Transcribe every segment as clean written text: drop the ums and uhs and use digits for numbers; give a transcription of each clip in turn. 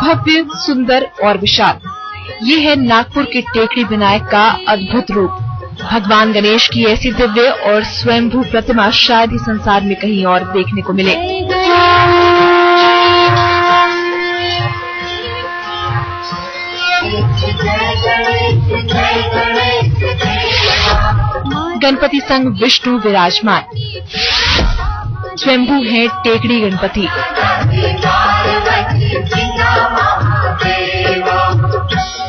भव्य, सुंदर और विशाल, ये है नागपुर के टेकड़ी विनायक का अद्भुत रूप। भगवान गणेश की ऐसी दिव्य और स्वयंभू प्रतिमा शायद ही संसार में कहीं और देखने को मिले। गणपति संग विष्णु विराजमान, स्वयंभू है टेकड़ी गणपति।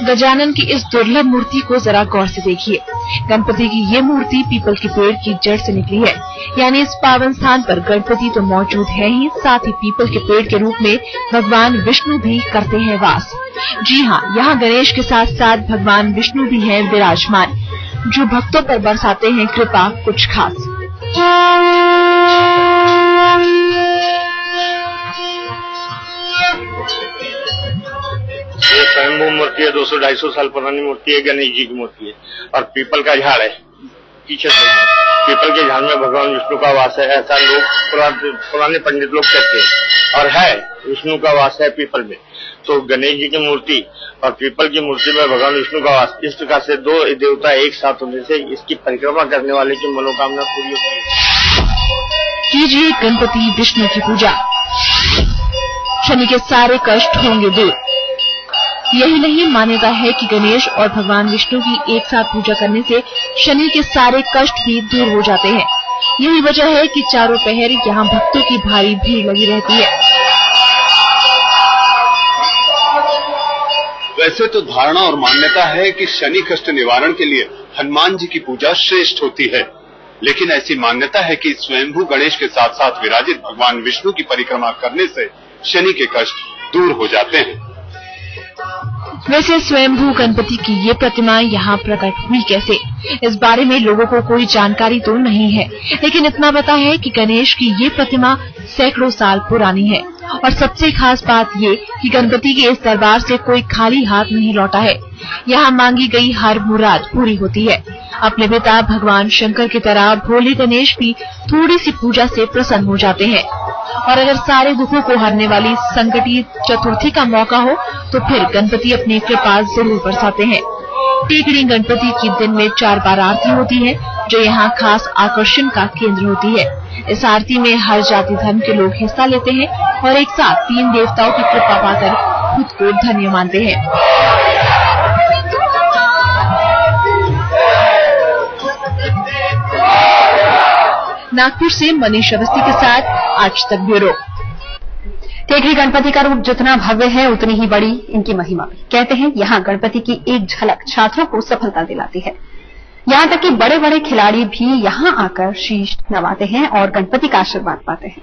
गजानन की इस दुर्लभ मूर्ति को जरा गौर से देखिए। गणपति की ये मूर्ति पीपल के पेड़ की जड़ से निकली है, यानी इस पावन स्थान पर गणपति तो मौजूद है ही, साथ ही पीपल के पेड़ के रूप में भगवान विष्णु भी करते हैं वास। जी हाँ, यहाँ गणेश के साथ साथ भगवान विष्णु भी हैं विराजमान, जो भक्तों पर बरसाते हैं कृपा कुछ खास। ये स्वयंभू मूर्ति है, 200-250 साल पुरानी मूर्ति है, गणेश जी की मूर्ति है और पीपल का झाड़ है पीछे से। पीपल के झाड़ में भगवान विष्णु का वास है, ऐसा लोग पुराने पंडित लोग कहते हैं, और है विष्णु का वास है पीपल में। तो गणेश जी की मूर्ति और पीपल की मूर्ति में भगवान विष्णु का वास, इस प्रकार से दो देवता एक साथ होने से इसकी परिक्रमा करने वाले की मनोकामना पूरी होती है। कीजिए गणपति विष्णु की पूजा, शनि के सारे कष्ट होंगे दूर। यही नहीं, मान्यता है कि गणेश और भगवान विष्णु की एक साथ पूजा करने से शनि के सारे कष्ट भी दूर हो जाते हैं। यही वजह है कि चारों पहर यहाँ भक्तों की भारी भीड़ लगी रहती है। वैसे तो धारणा और मान्यता है कि शनि कष्ट निवारण के लिए हनुमान जी की पूजा श्रेष्ठ होती है, लेकिन ऐसी मान्यता है कि स्वयंभू गणेश के साथ साथ विराजित भगवान विष्णु की परिक्रमा करने से शनि के कष्ट दूर हो जाते हैं। वैसे स्वयंभू गणपति की ये प्रतिमा यहाँ प्रकट हुई कैसे, इस बारे में लोगों को कोई जानकारी तो नहीं है, लेकिन इतना पता है कि गणेश की ये प्रतिमा सैकड़ों साल पुरानी है। और सबसे खास बात ये कि गणपति के इस दरबार से कोई खाली हाथ नहीं लौटा है। यहाँ मांगी गई हर मुराद पूरी होती है। अपने पिता भगवान शंकर की तरह भोले गणेश भी थोड़ी सी पूजा से प्रसन्न हो जाते हैं। और अगर सारे दुखों को हरने वाली संकटी चतुर्थी का मौका हो तो फिर गणपति अपनी कृपा जरूर बरसाते हैं। टेकड़ी गणपति की दिन में 4 बार आरती होती है, जो यहाँ खास आकर्षण का केंद्र होती है। इस आरती में हर जाति धर्म के लोग हिस्सा लेते हैं और एक साथ 3 देवताओं की कृपा पाकर खुद को धन्य मानते हैं। नागपुर से मनीष अवस्थी के साथ आज तक ब्यूरो। टेकड़ी गणपति का रूप जितना भव्य है उतनी ही बड़ी इनकी महिमा भी। कहते हैं यहाँ गणपति की एक झलक छात्रों को सफलता दिलाती है। यहाँ तक कि बड़े बड़े खिलाड़ी भी यहाँ आकर शीश नवाते हैं और गणपति का आशीर्वाद पाते हैं।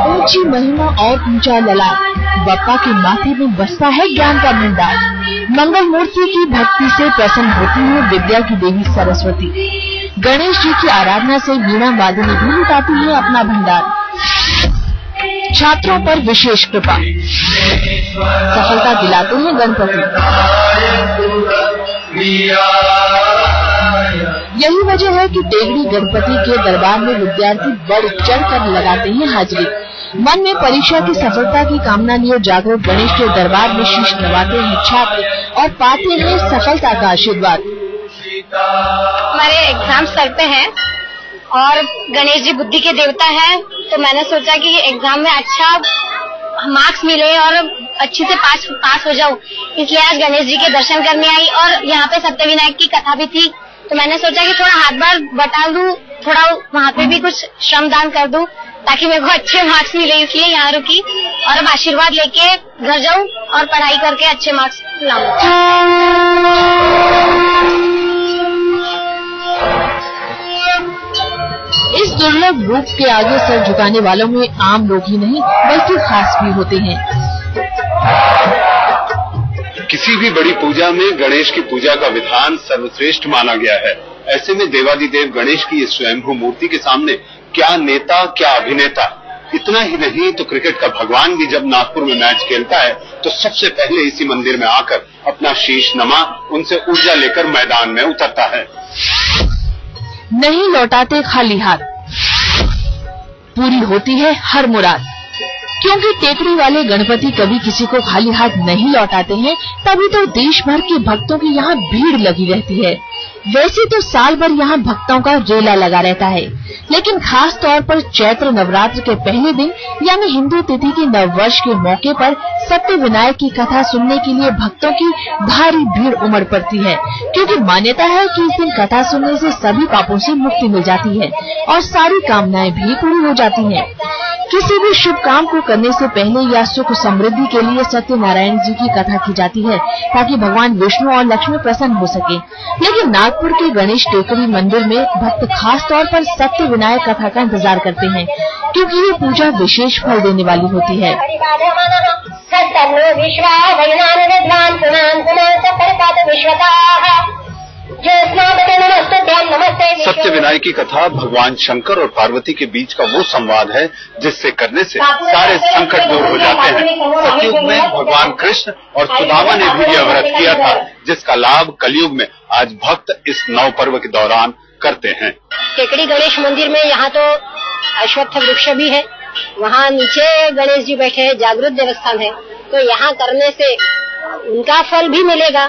ऊंची महिमा और ऊंचा ललाट, बप्पा के माथे में बसता है ज्ञान का भंडार। मंगल मूर्ति की भक्ति से प्रसन्न होती है विद्या की देवी सरस्वती। गणेश जी की आराधना से वीणा वादिनी भी लुटाती है अपना भंडार। छात्रों पर विशेष कृपा, सफलता दिलाते हैं गणपति। यही वजह है कि टेकड़ी गणपति के दरबार में विद्यार्थी बढ़ चढ़कर लगाते हैं हाजिरी। मन में परीक्षा की सफलता की कामना लिए जागरूक गणेश के दरबार में शीश नवाते हैं छात्र और पाते हैं सफलता का आशीर्वाद। हमारे एग्जाम्स करते हैं और गणेश जी बुद्धि के देवता हैं, तो मैंने सोचा कि एग्जाम में अच्छा मार्क्स मिले और अच्छे से पास हो जाऊं, इसलिए आज गणेश जी के दर्शन करने आई। और यहाँ पे सत्यविनायक की कथा भी थी, तो मैंने सोचा कि थोड़ा हाथ बार बटा दूं, थोड़ा वहाँ पे भी कुछ श्रमदान कर दूं ताकि मेरे को अच्छे मार्क्स मिले, इसलिए यहाँ रुकी और अब आशीर्वाद लेके घर जाऊं और पढ़ाई करके अच्छे मार्क्स लाऊं। इस दुर्लभ रूप के आगे सर झुकाने वालों में आम लोग ही नहीं बल्कि खास भी होते हैं। किसी भी बड़ी पूजा में गणेश की पूजा का विधान सर्वश्रेष्ठ माना गया है। ऐसे में देवादिदेव गणेश की इस स्वयंभू मूर्ति के सामने क्या नेता क्या अभिनेता। इतना ही नहीं तो क्रिकेट का भगवान भी जब नागपुर में मैच खेलता है तो सबसे पहले इसी मंदिर में आकर अपना शीश नमा उनसे ऊर्जा लेकर मैदान में उतरता है। नहीं लौटाते खाली हाथ, पूरी होती है हर मुराद। क्योंकि टेकरी वाले गणपति कभी किसी को खाली हाथ नहीं लौटाते हैं, तभी तो देश भर के भक्तों की यहाँ भीड़ लगी रहती है। वैसे तो साल भर यहाँ भक्तों का रेला लगा रहता है, लेकिन खास तौर पर चैत्र नवरात्र के पहले दिन यानी हिंदू तिथि के नववर्ष के मौके पर सत्य विनायक की कथा सुनने के लिए भक्तों की भारी भीड़ उमड़ पड़ती है। क्योंकि मान्यता है कि इस दिन कथा सुनने से सभी पापों से मुक्ति मिल जाती है और सारी कामनाएं भी पूरी हो जाती हैं। किसी भी शुभ काम को करने से पहले या सुख समृद्धि के लिए सत्यनारायण जी की कथा की जाती है, ताकि भगवान विष्णु और लक्ष्मी प्रसन्न हो सके। लेकिन नागपुर के गणेश टेकरी मंदिर में भक्त खास तौर पर सत्य विनायक कथा का इंतजार करते हैं, क्योंकि ये पूजा विशेष फल देने वाली होती है। सत्य विनायक की कथा भगवान शंकर और पार्वती के बीच का वो संवाद है जिससे करने से सारे संकट दूर हो जाते हैं। सतयुग में भगवान कृष्ण और सुदामा ने भी यह व्रत किया था, जिसका लाभ कलयुग में आज भक्त इस नव पर्व के दौरान करते हैं। टेकरी गणेश मंदिर में यहाँ तो अश्वत्थ वृक्ष भी है, वहाँ नीचे गणेश जी बैठे हैं, जागृत देवस्थान है, तो यहाँ करने से उनका फल भी मिलेगा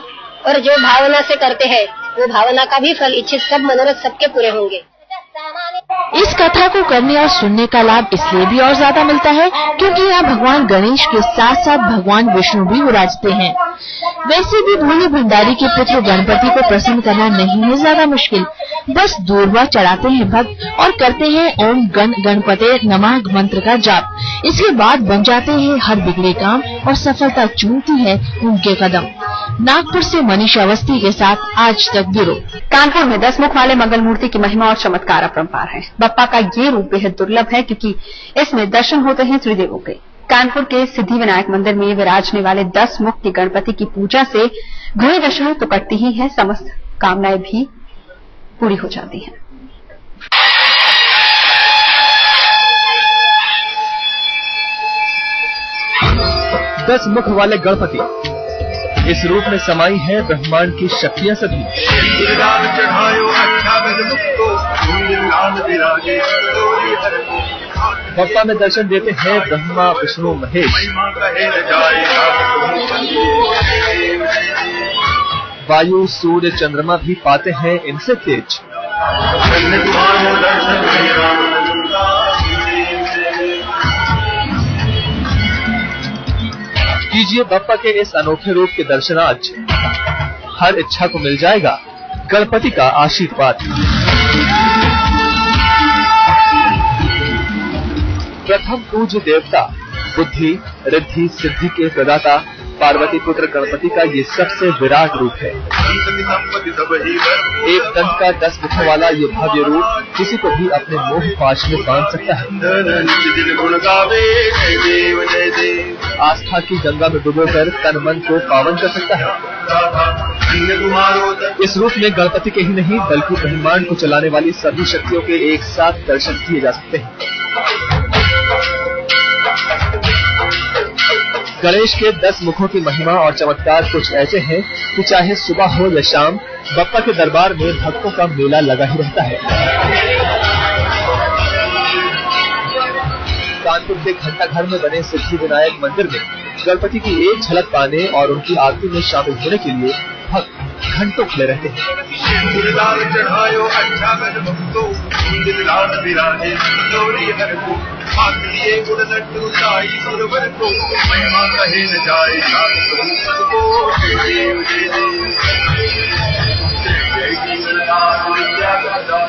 और जो भावना से करते हैं वो भावना का भी फल, इच्छित सब मनोरथ सबके पूरे होंगे। इस कथा को करने और सुनने का लाभ इसलिए भी और ज्यादा मिलता है क्योंकि यहाँ भगवान गणेश के साथ साथ भगवान विष्णु भी विराजते हैं। वैसे भी भोले भंडारी के पुत्र गणपति को प्रसन्न करना नहीं है ज्यादा मुश्किल, बस दूर्वा चढ़ाते हैं भक्त और करते हैं ओम गण गणपते नमः मंत्र का जाप। इसके बाद बन जाते हैं हर बिगड़े काम और सफलता चूमती है उनके कदम। नागपुर से मनीष अवस्थी के साथ आज तक ब्यूरो। कानपुर में 10 मुख वाले मंगल मूर्ति की महिमा और चमत्कार अपरंपार है। बप्पा का ये रूप बेहद दुर्लभ है क्योंकि इसमें दर्शन होते हैं त्रिदेवों के। कानपुर के सिद्धि विनायक मंदिर में विराजने वाले 10 मुख के गणपति की पूजा से गृह दशा तो कटती ही है, समस्त कामनाएं भी पूरी हो जाती हैं। दस मुख वाले गणपति, इस रूप में समाई है ब्रह्मांड की शक्तियां सभी। बप्पा में दर्शन देते हैं ब्रह्मा विष्णु महेश। वायु सूर्य चंद्रमा भी पाते हैं इनसे तेज। कीजिए बप्पा के इस अनोखे रूप के दर्शन आज। हर इच्छा को मिल जाएगा गणपति का आशीर्वाद। प्रथम पूज्य देवता, बुद्धि रिद्धि सिद्धि के प्रदाता पार्वती पुत्र गणपति का ये सबसे विराट रूप है। एक दंत का 10 मुखों वाला ये भव्य रूप किसी को भी अपने मोह पाश में बांध सकता है। आस्था की गंगा में डुबोकर तन मन को पावन कर सकता है। इस रूप में गणपति के ही नहीं बल्कि ब्रह्मांड को चलाने वाली सभी शक्तियों के एक साथ दर्शन किए जा सकते हैं। गणेश के 10 मुखों की महिमा और चमत्कार कुछ ऐसे हैं कि चाहे सुबह हो या शाम बप्पा के दरबार में भक्तों का मेला लगा ही रहता है। कानपुर के घंटाघर में बने सिद्धि विनायक मंदिर में गणपति की एक झलक पाने और उनकी आरती में शामिल होने के लिए भक्त घंटों खड़े रहते हैं।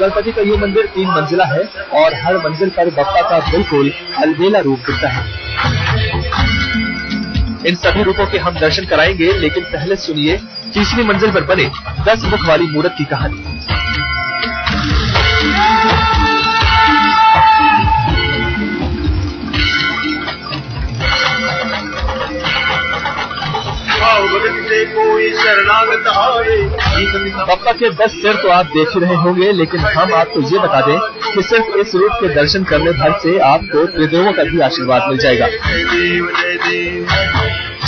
गणपति का ये मंदिर 3 मंजिला है और हर मंजिल पर बप्पा का बिल्कुल अलबेला रूप दिखता है। इन सभी रूपों के हम दर्शन कराएंगे, लेकिन पहले सुनिए तीसरी मंजिल पर बने 10 मुख वाली मूर्त की कहानी। बप्पा के 10 सिर तो आप देख ही रहे होंगे, लेकिन हम आपको ये बता दें कि सिर्फ इस रूप के दर्शन करने भर से आपको त्रिदेवों का भी आशीर्वाद मिल जाएगा।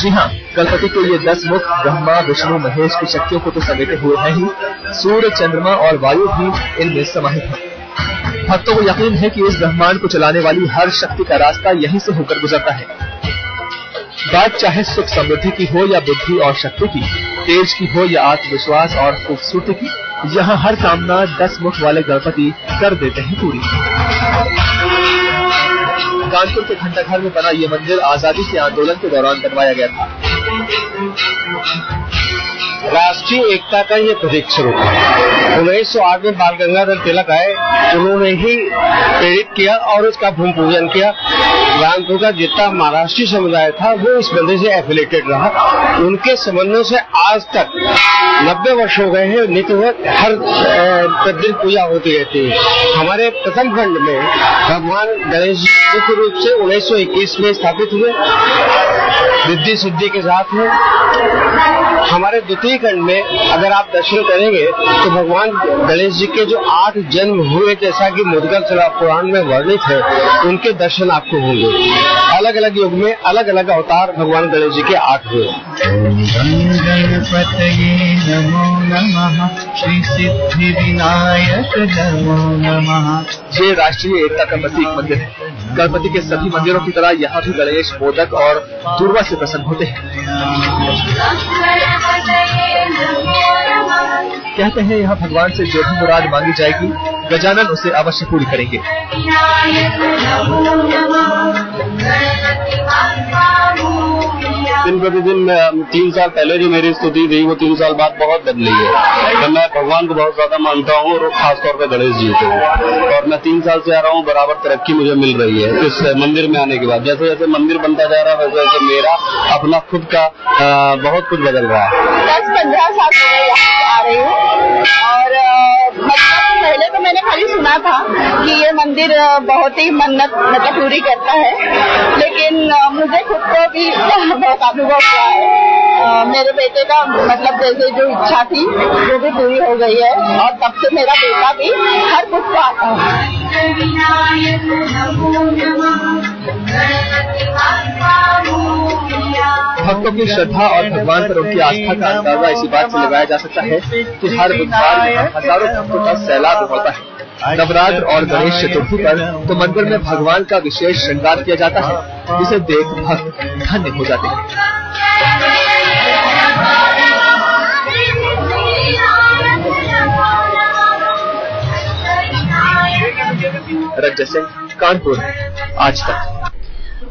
जी हाँ, गणपति के ये 10 मुख ब्रह्मा विष्णु महेश की शक्तियों को तो समेटे हुए हैं ही, सूर्य चंद्रमा और वायु भी इनमें समाहित है। भक्तों को यकीन है कि इस ब्रह्मांड को चलाने वाली हर शक्ति का रास्ता यहीं से होकर गुजरता है। बात चाहे सुख समृद्धि की हो या बुद्धि और शक्ति की, तेज की हो या आत्मविश्वास और खूबसूरती की, यहाँ हर कामना 10 मुख वाले गणपति कर देते हैं पूरी। कानपुर के घंटाघर में बना ये मंदिर आजादी के आंदोलन के दौरान बनवाया गया था। राष्ट्रीय एकता का ये प्रतीक स्वरूप है। 1908 में बाल गंगाधर तिलक आए, उन्होंने ही प्रेरित किया और उसका भूमि पूजन किया। कानपुर का जितना महाराष्ट्रीय समुदाय था वो इस मंदिर से एफिलेटेड रहा। उनके समन्वय से आज तक 90 वर्ष हो गए हैं, नित्य हर प्रतिदिन पूजा होती रहती है। हमारे प्रथम खंड में भगवान गणेश जी मुख्य रूप से 1921 में स्थापित हुए, रिद्धि सिद्धि के साथ में। हमारे द्वितीय खंड में अगर आप दर्शन करेंगे तो भगवान गणेश जी के जो 8 जन्म हुए, जैसा कि मुद्गल पुराण में वर्णित है, उनके दर्शन आपको होंगे। अलग अलग युग में अलग अलग अवतार भगवान गणेश जी के 8 हुए। नमो नमः श्री सिद्धि विनायक नमो नमः। ये राष्ट्रीय एकता का प्रतीक मंदिर है। गणपति के सभी मंदिरों की तरह यहाँ भी गणेश मोदक और दुर्वा से प्रसन्न होते हैं। कहते हैं यहाँ भगवान से जो भी मुराद मांगी जाएगी, गजानन उसे अवश्य पूरी करेंगे। दिन प्रतिदिन 3 साल पहले जो मेरी स्तुति थी वो 3 साल बाद बहुत बदली है। मैं भगवान को बहुत ज्यादा मानता हूँ और खासतौर पर गणेश जी को, और मैं 3 साल से आ रहा हूँ, बराबर तरक्की मुझे मिल रही है इस मंदिर में आने के बाद। जैसे जैसे मंदिर बनता जा रहा है वैसे वैसे मेरा अपना खुद का बहुत कुछ बदल रहा है। 10-15 साल से यहाँ आ रही हूँ और पहले तो मैंने खाली सुना था कि ये मंदिर बहुत ही मन्नत मतलब पूरी करता है, लेकिन मुझे खुद को भी बहुत अनुभव हुआ है। मेरे बेटे का मतलब जैसे जो इच्छा थी वो भी पूरी हो गई है और तब से मेरा बेटा भी हर कुछ को आता है। भक्तों की श्रद्धा और भगवान पर उनकी आस्था का अंदाजा इसी बात से लगाया जा सकता है कि हर बुधवार में हजारों भक्तों का सैलाब उमड़ता है। नवरात्र और गणेश चतुर्थी पर तो मंदिर में भगवान का विशेष श्रृंगार किया जाता है, जिसे देख भक्त धन्य हो जाते हैं। रंजन सिंह, कानपुर, आज तक।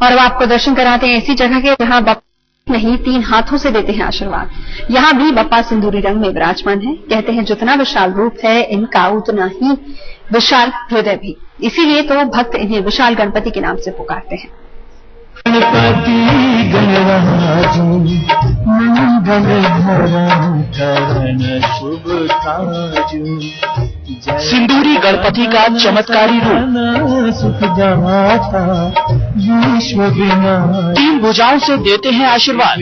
और अब आपको दर्शन कराते हैं ऐसी जगह के जहां बप्पा नहीं 3 हाथों से देते हैं आशीर्वाद। यहाँ भी बप्पा सिंदूरी रंग में विराजमान है। कहते हैं जितना विशाल रूप है इनका उतना ही विशाल हृदय भी, इसीलिए तो भक्त इन्हें विशाल गणपति के नाम से पुकारते हैं। गणपति गणराजू मंगल करण शुभ काजू, सिंदूरी गणपति का चमत्कारी रूप सुख दाता विश्व विनायक 3 भुजाओं से देते हैं आशीर्वाद।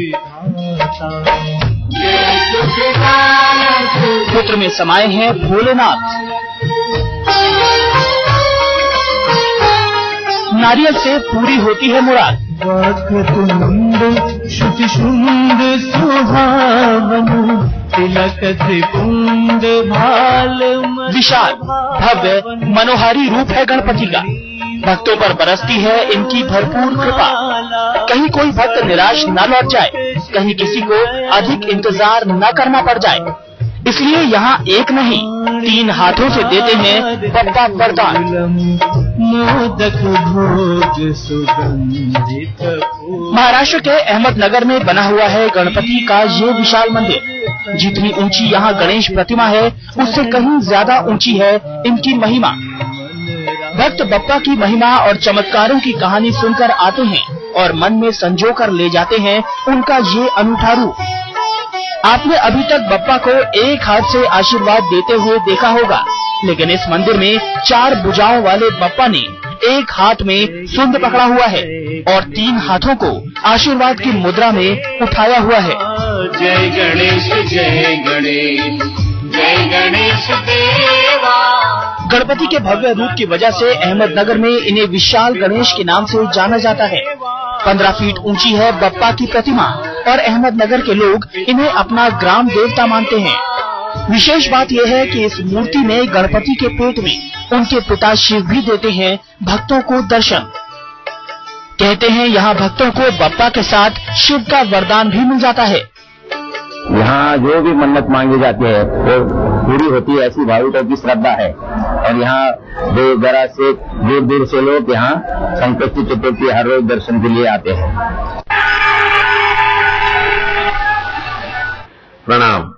पुत्र में समाये हैं भोलेनाथ। नारियल से पूरी होती है मुराद। वक्रतुंड शुचिशुंड सुहावन तिलक त्रिपुंड भाल विशाल भव्य मनोहारी रूप है गणपति का। भक्तों पर बरसती है इनकी भरपूर कृपा। कहीं कोई भक्त निराश न लौट जाए, कहीं किसी को अधिक इंतजार न करना पड़ जाए, इसलिए यहाँ एक नहीं 3 हाथों से देते हैं बप्पा वरदान। मोदक भोग सुगंधित महाराष्ट्र के अहमदनगर में बना हुआ है गणपति का ये विशाल मंदिर। जितनी ऊंची यहाँ गणेश प्रतिमा है उससे कहीं ज्यादा ऊंची है इनकी महिमा। भक्त बप्पा की महिमा और चमत्कारों की कहानी सुनकर आते हैं और मन में संजो कर ले जाते हैं उनका ये अनूठा रूप। आपने अभी तक बप्पा को एक हाथ से आशीर्वाद देते हुए देखा होगा, लेकिन इस मंदिर में 4 भुजाओं वाले बप्पा ने एक हाथ में सुंड पकड़ा हुआ है और 3 हाथों को आशीर्वाद की मुद्रा में उठाया हुआ है। जय गणेश जय गणेश जय गणेश देवा। गणपति के भव्य रूप की वजह से अहमदनगर में इन्हें विशाल गणेश के नाम से जाना जाता है। 15 फीट ऊंची है बप्पा की प्रतिमा और अहमदनगर के लोग इन्हें अपना ग्राम देवता मानते हैं। विशेष बात यह है कि इस मूर्ति में गणपति के पेट में उनके पिता शिव भी देते हैं भक्तों को दर्शन। कहते हैं यहाँ भक्तों को बप्पा के साथ शिव का वरदान भी मिल जाता है। यहाँ जो भी मन्नत मांगी जाती है वो पूरी होती है, ऐसी भाविकों की श्रद्धा है। और यहाँ दूर दराज से दूर दूर से लोग यहाँ संकष्टी चतुर्थी हर रोज दर्शन के लिए आते हैं। प्रणाम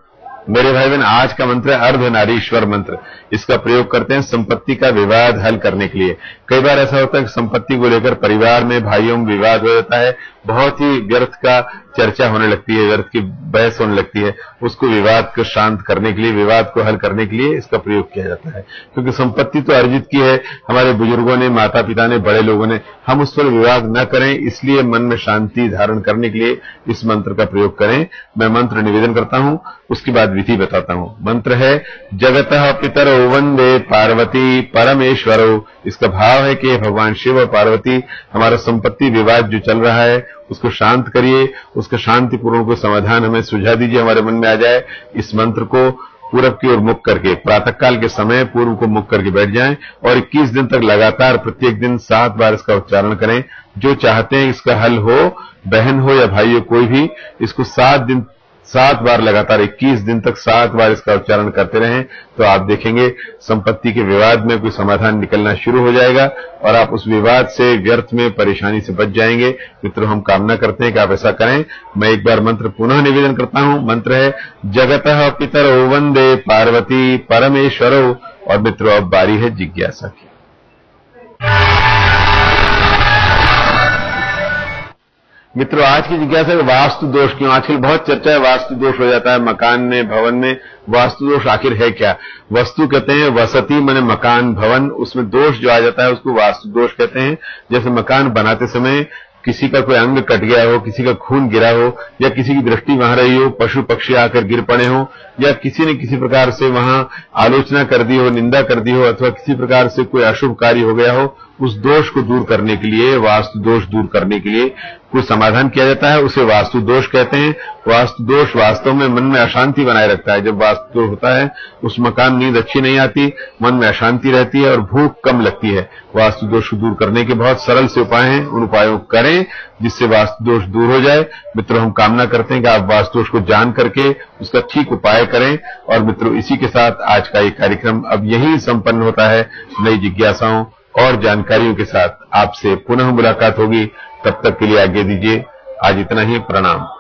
मेरे भाई बहन, आज का मंत्र है अर्धनारीश्वर मंत्र। इसका प्रयोग करते हैं संपत्ति का विवाद हल करने के लिए। कई बार ऐसा होता है कि संपत्ति को लेकर परिवार में भाइयों में विवाद हो जाता है, बहुत ही व्यर्थ का चर्चा होने लगती है, व्यर्थ की बहस होने लगती है। उसको विवाद को शांत करने के लिए, विवाद को हल करने के लिए इसका प्रयोग किया जाता है। क्योंकि संपत्ति तो अर्जित की है हमारे बुजुर्गों ने, माता पिता ने, बड़े लोगों ने, हम उस पर विवाद न करें, इसलिए मन में शांति धारण करने के लिए इस मंत्र का प्रयोग करें। मैं मंत्र निवेदन करता हूं, उसके बाद विधि बताता हूं। मंत्र है जगतः पितरो वंदे पार्वती परमेश्वरो। इसका भाव है कि भगवान शिव और पार्वती हमारा संपत्ति विवाद जो चल रहा है उसको शांत करिए, उसका शांतिपूर्ण को समाधान हमें सुझा दीजिए, हमारे मन में आ जाए। इस मंत्र को पूरब की ओर मुख करके प्रातःकाल के समय पूर्व को मुख करके बैठ जाएं और 21 दिन तक लगातार प्रत्येक दिन 7 बार इसका उच्चारण करें। जो चाहते हैं इसका हल हो, बहन हो या भाई हो, कोई भी इसको 7 बार लगातार 21 दिन तक 7 बार इसका उच्चारण करते रहें तो आप देखेंगे संपत्ति के विवाद में कोई समाधान निकलना शुरू हो जाएगा और आप उस विवाद से, व्यर्थ में, परेशानी से बच जाएंगे। मित्रों, हम कामना करते हैं कि आप ऐसा करें। मैं एक बार मंत्र पुनः निवेदन करता हूं। मंत्र है जगतः पितरो वंदे पार्वती परमेश्वरो। और मित्रों, अब बारी है जिज्ञासा की। मित्रों, आज की जिज्ञासा है वास्तु दोष क्यों। आजकल बहुत चर्चा है, वास्तु दोष हो जाता है मकान में, भवन में। वास्तु दोष आखिर है क्या? वस्तु कहते हैं वसति माने मकान, भवन, उसमें दोष जो आ जाता है उसको वास्तु दोष कहते हैं। जैसे मकान बनाते समय किसी का कोई अंग कट गया हो, किसी का खून गिरा हो, या किसी की दृष्टि वहां रही हो, पशु पक्षी आकर गिर पड़े हो, या किसी ने किसी प्रकार से वहां आलोचना कर दी हो, निंदा कर दी हो, अथवा किसी प्रकार से कोई अशुभ कार्य हो गया हो, उस दोष को दूर करने के लिए, वास्तु दोष दूर करने के लिए कुछ समाधान किया जाता है, उसे वास्तु दोष कहते हैं। वास्तु दोष वास्तव में मन में अशांति बनाए रखता है। जब वास्तु दोष होता है उस मकान नींद अच्छी नहीं आती, मन में अशांति रहती है और भूख कम लगती है। वास्तु दोष को दूर करने के बहुत सरल से उपाय हैं, उन उपायों को करें जिससे वास्तु दोष दूर हो जाए। मित्रों, हम कामना करते हैं कि आप वास्तु दोष को जान करके उसका ठीक उपाय करें। और मित्रों, इसी के साथ आज का ये कार्यक्रम अब यही संपन्न होता है। नई जिज्ञासाओं और जानकारियों के साथ आपसे पुनः मुलाकात होगी। तब तक के लिए आज्ञा दीजिए। आज इतना ही। प्रणाम।